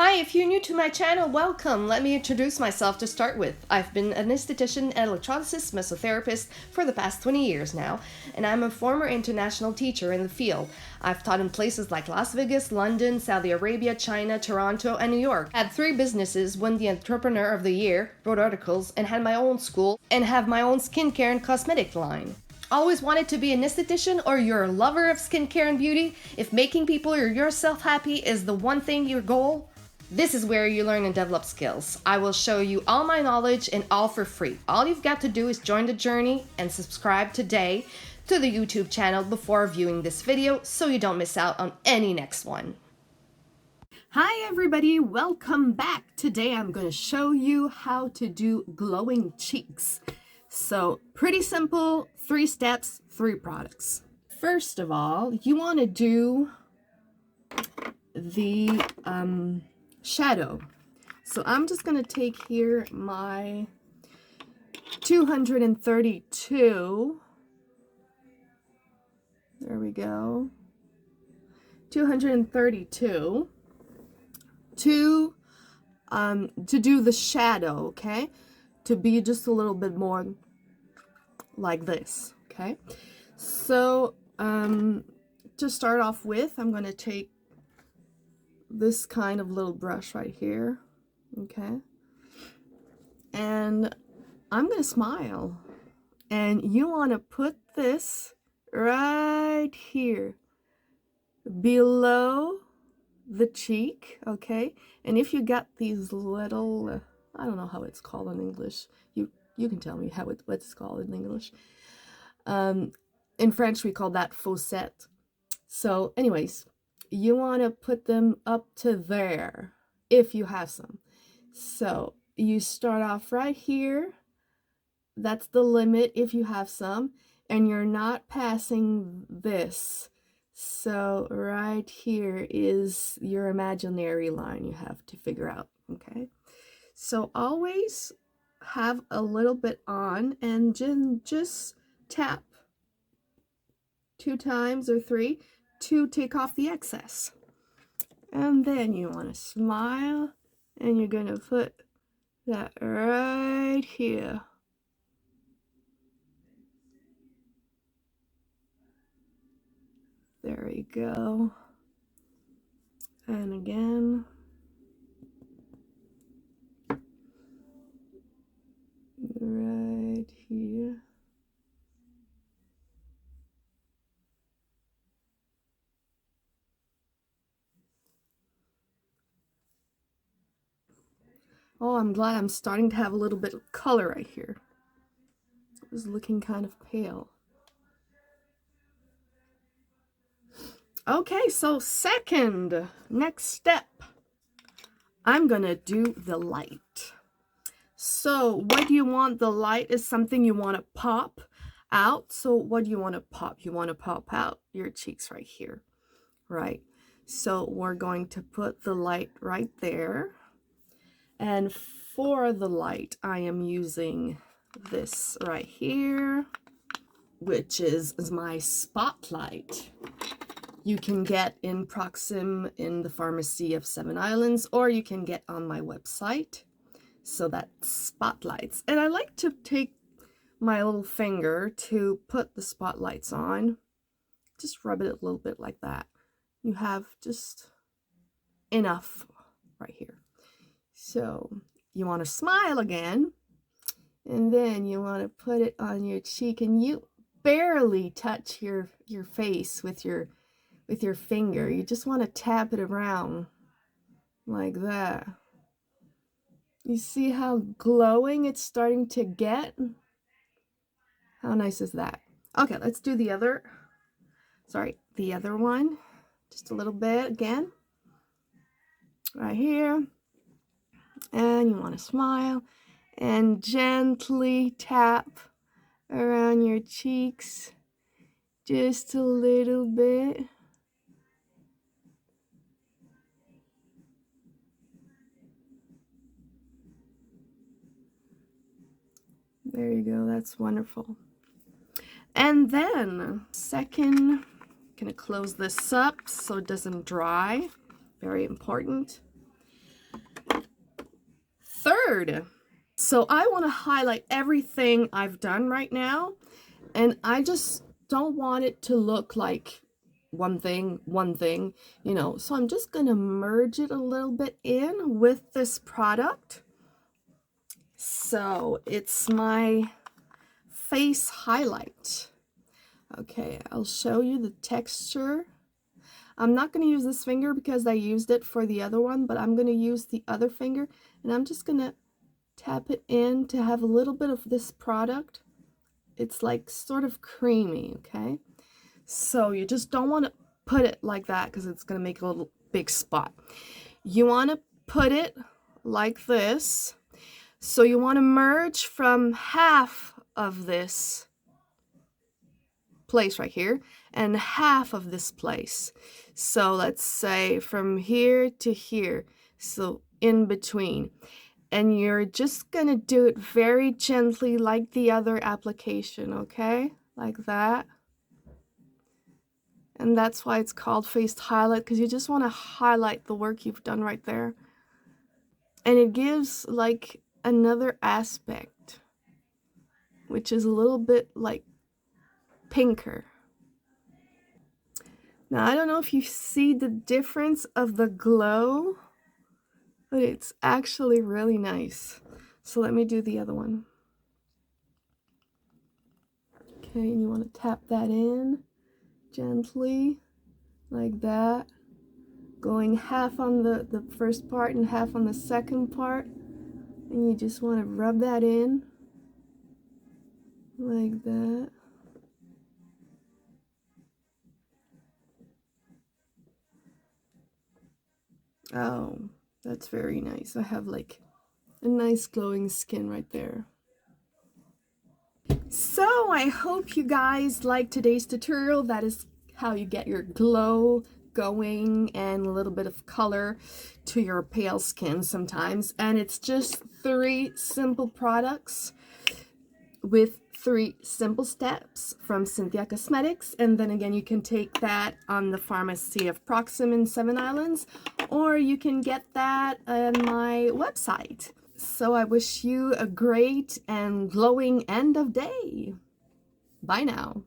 Hi, if you're new to my channel, welcome. Let me introduce myself to start with. I've been an esthetician and electrolysis mesotherapist for the past 20 years now, and I'm a former international teacher in the field. I've taught in places like Las Vegas, London, Saudi Arabia, China, Toronto, and New York. Had 3 businesses, won the Entrepreneur of the Year, wrote articles, and had my own school, and have my own skincare and cosmetic line. Always wanted to be an esthetician, or you're a lover of skincare and beauty? If making people or yourself happy is the one thing your goal, this is where you learn and develop skills. I will show you all my knowledge and all for free. All you've got to do is join the journey and subscribe today to the YouTube channel before viewing this video so you don't miss out on any next one. Hi everybody, welcome back. Today I'm going to show you how to do glowing cheeks. So pretty simple, 3 steps, 3 products. First of all, you want to do the shadow. So I'm just going to take here my 232. There we go. 232 to do the shadow, okay? To be just a little bit more like this, okay? So to start off with, I'm going to take this kind of little brush right here, okay, and I'm gonna smile, and you want to put this right here below the cheek, okay? And if you got these little I don't know how it's called in English, you can tell me what it's called in English. In French we call that faucette. So anyways, you want to put them up to there if you have some. So you start off right here. That's the limit if you have some, and you're not passing this. So right here is your imaginary line you have to figure out, okay? So always have a little bit on and just tap 2 times or 3 to take off the excess. And then you want to smile, and you're going to put that right here. There we go. And again. Right here. Oh, I'm glad I'm starting to have a little bit of color right here. It was looking kind of pale. Okay, so next step, I'm gonna do the light. So what do you want? The light is something you want to pop out. So what do you want to pop? You want to pop out your cheeks right here, right? So we're going to put the light right there. And for the light, I am using this right here, which is my spotlight. You can get in Proxim in the pharmacy of 7 Islands, or you can get on my website. So that's spotlights. And I like to take my little finger to put the spotlights on. Just rub it a little bit like that. You have just enough right here. So you want to smile again, and then you want to put it on your cheek, and you barely touch your face with your finger. You just want to tap it around like that. You see how glowing it's starting to get? How nice is that? Okay, let's do the other one. Just a little bit again. Right here. And you want to smile and gently tap around your cheeks just a little bit. There you go, that's wonderful. And then second, gonna close this up so it doesn't dry. Very important. blurred. So I want to highlight everything I've done right now, and I just don't want it to look like one thing, you know. So I'm just going to merge it a little bit in with this product. So it's my face highlight. Okay, I'll show you the texture. I'm not going to use this finger because I used it for the other one, but I'm going to use the other finger, and I'm just going to tap it in to have a little bit of this product. It's like sort of creamy, okay? So you just don't want to put it like that because it's going to make a little big spot. You want to put it like this. So you want to merge from half of this place right here and half of this place. So let's say from here to here, so in between. And you're just gonna do it very gently like the other application, okay? Like that. And that's why it's called face highlight, because you just want to highlight the work you've done right there. And it gives like another aspect, which is a little bit like pinker. Now, I don't know if you see the difference of the glow, but it's actually really nice. So let me do the other one. Okay, and you want to tap that in gently, like that. Going half on the first part and half on the second part. And you just want to rub that in, like that. Oh, that's very nice. I have like a nice glowing skin right there. So I hope you guys liked today's tutorial. That is how you get your glow going and a little bit of color to your pale skin sometimes. And it's just 3 simple products with 3 simple steps from Cinthia Cosmetics. And then again, you can take that on the pharmacy of Proxim in 7 Islands, or you can get that on my website. So I wish you a great and glowing end of day. Bye now.